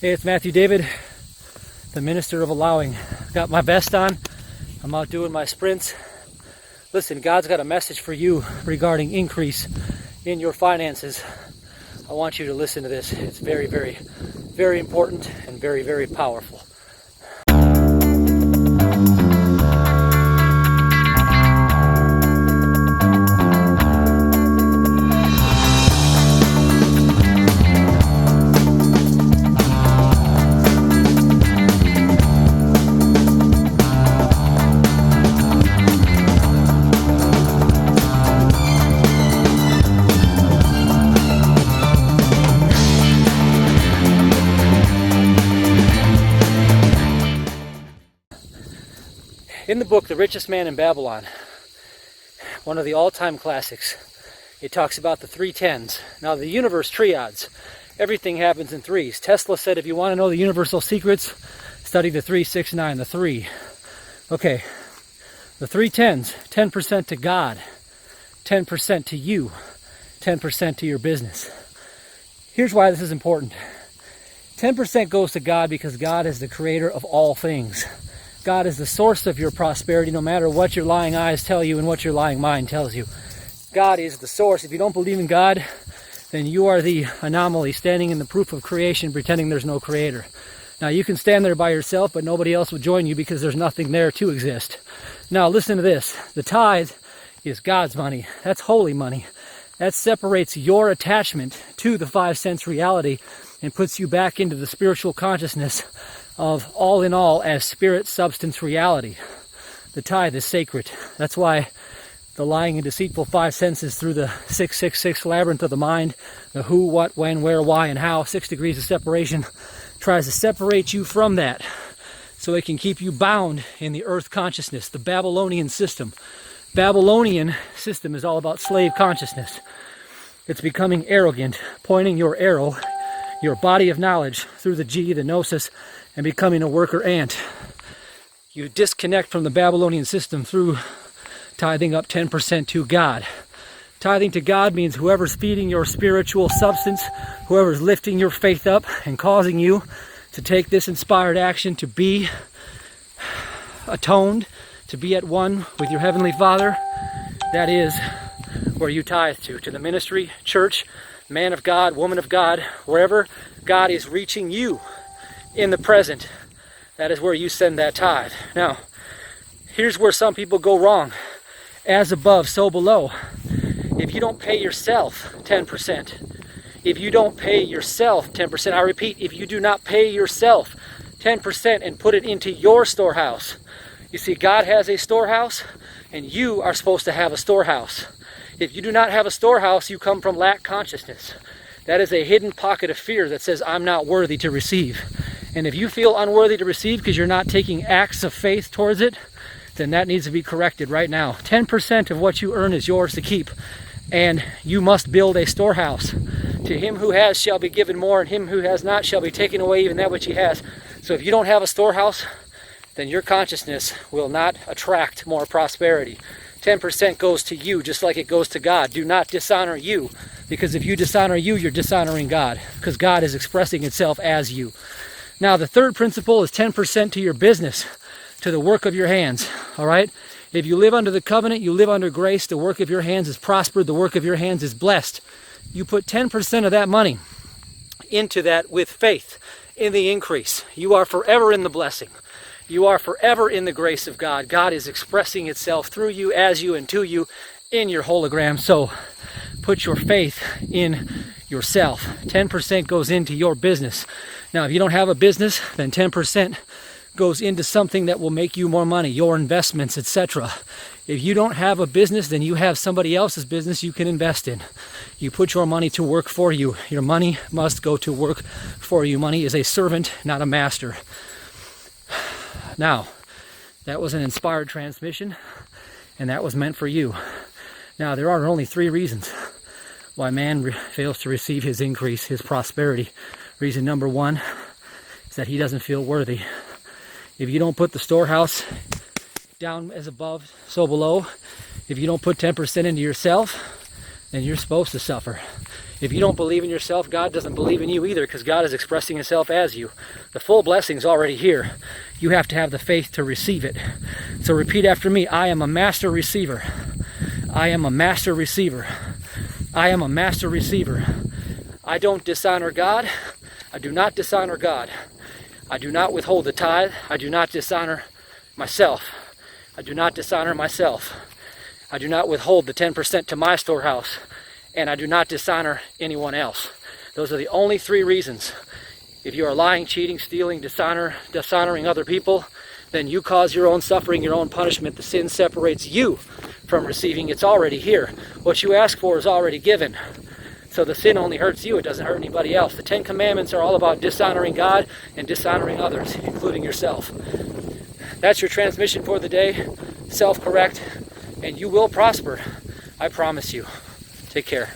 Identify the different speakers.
Speaker 1: Hey, it's Matthew David, the minister of allowing. Got my vest on. I'm out doing my sprints. Listen, God's got a message for you regarding increase in your finances. I want you to listen to this. It's very, very, very important and very, very powerful. In the book, The Richest Man in Babylon, one of the all-time classics, it talks about the 3 tens. Now, the universe triads. Everything happens in threes. Tesla said, if you want to know the universal secrets, study the 3, 6, 9, the 3. Okay, the 3 tens, 10% to God, 10% to you, 10% to your business. Here's why this is important. 10% goes to God because God is the creator of all things. God is the source of your prosperity, no matter what your lying eyes tell you and what your lying mind tells you. God is the source. If you don't believe in God, then you are the anomaly standing in the proof of creation, pretending there's no creator. Now, you can stand there by yourself, but nobody else will join you because there's nothing there to exist. Now, listen to this. The tithe is God's money. That's holy money. That separates your attachment to the 5 cents reality and puts you back into the spiritual consciousness of all in all as spirit substance reality. The tithe is sacred. That's why the lying and deceitful 5 senses through the 666 labyrinth of the mind, the who, what, when, where, why, and how, 6 degrees of separation, tries to separate you from that so it can keep you bound in the earth consciousness, the Babylonian system. Babylonian system is all about slave consciousness. It's becoming arrogant, pointing your arrow, your body of knowledge, through the G, the gnosis, and becoming a worker ant. You disconnect from the Babylonian system through tithing up 10% to God. Tithing to God means whoever's feeding your spiritual substance, whoever's lifting your faith up and causing you to take this inspired action to be atoned, to be at one with your Heavenly Father, that is where you tithe to the ministry, church, man of God, woman of God, wherever God is reaching you in the present, that is where you send that tithe. Now, here's where some people go wrong. As above, so below. If you don't pay yourself 10%, if you don't pay yourself 10%, I repeat, if you do not pay yourself 10% and put it into your storehouse. You see, God has a storehouse, and you are supposed to have a storehouse. If you do not have a storehouse, you come from lack consciousness. That is a hidden pocket of fear that says, I'm not worthy to receive. And if you feel unworthy to receive because you're not taking acts of faith towards it, then that needs to be corrected right now. 10% of what you earn is yours to keep. And you must build a storehouse. To him who has shall be given more, and him who has not shall be taken away even that which he has. So if you don't have a storehouse, then your consciousness will not attract more prosperity. 10% goes to you just like it goes to God. Do not dishonor you, because if you dishonor you, you're dishonoring God, because God is expressing itself as you. Now, the third principle is 10% to your business, to the work of your hands, all right? If you live under the covenant, you live under grace, the work of your hands is prospered, the work of your hands is blessed. You put 10% of that money into that with faith in the increase. You are forever in the blessing. You are forever in the grace of God. God is expressing itself through you, as you, and to you in your hologram. So put your faith in yourself. 10% goes into your business. Now, if you don't have a business, then 10% goes into something that will make you more money, your investments, etc. If you don't have a business, then you have somebody else's business you can invest in. You put your money to work for you. Your money must go to work for you. Money is a servant, not a master. Now, that was an inspired transmission, and that was meant for you. Now, there are only 3 reasons why man fails to receive his increase, his prosperity. Reason number 1 is that he doesn't feel worthy. If you don't put the storehouse down as above, so below, if you don't put 10% into yourself, then you're supposed to suffer. If you don't believe in yourself, God doesn't believe in you either, because God is expressing himself as you. The full blessing's already here. You have to have the faith to receive it. So repeat after me. I am a master receiver. I am a master receiver. I am a master receiver. I don't dishonor God. I do not dishonor God. I do not withhold the tithe. I do not dishonor myself. I do not dishonor myself. I do not withhold the 10% to my storehouse. And I do not dishonor anyone else. Those are the only 3 reasons. If you are lying, cheating, stealing, dishonoring other people, then you cause your own suffering, your own punishment. The sin separates you from receiving. It's already here. What you ask for is already given. So the sin only hurts you. It doesn't hurt anybody else. The 10 Commandments are all about dishonoring God and dishonoring others, including yourself. That's your transmission for the day. Self-correct, and you will prosper. I promise you. Take care.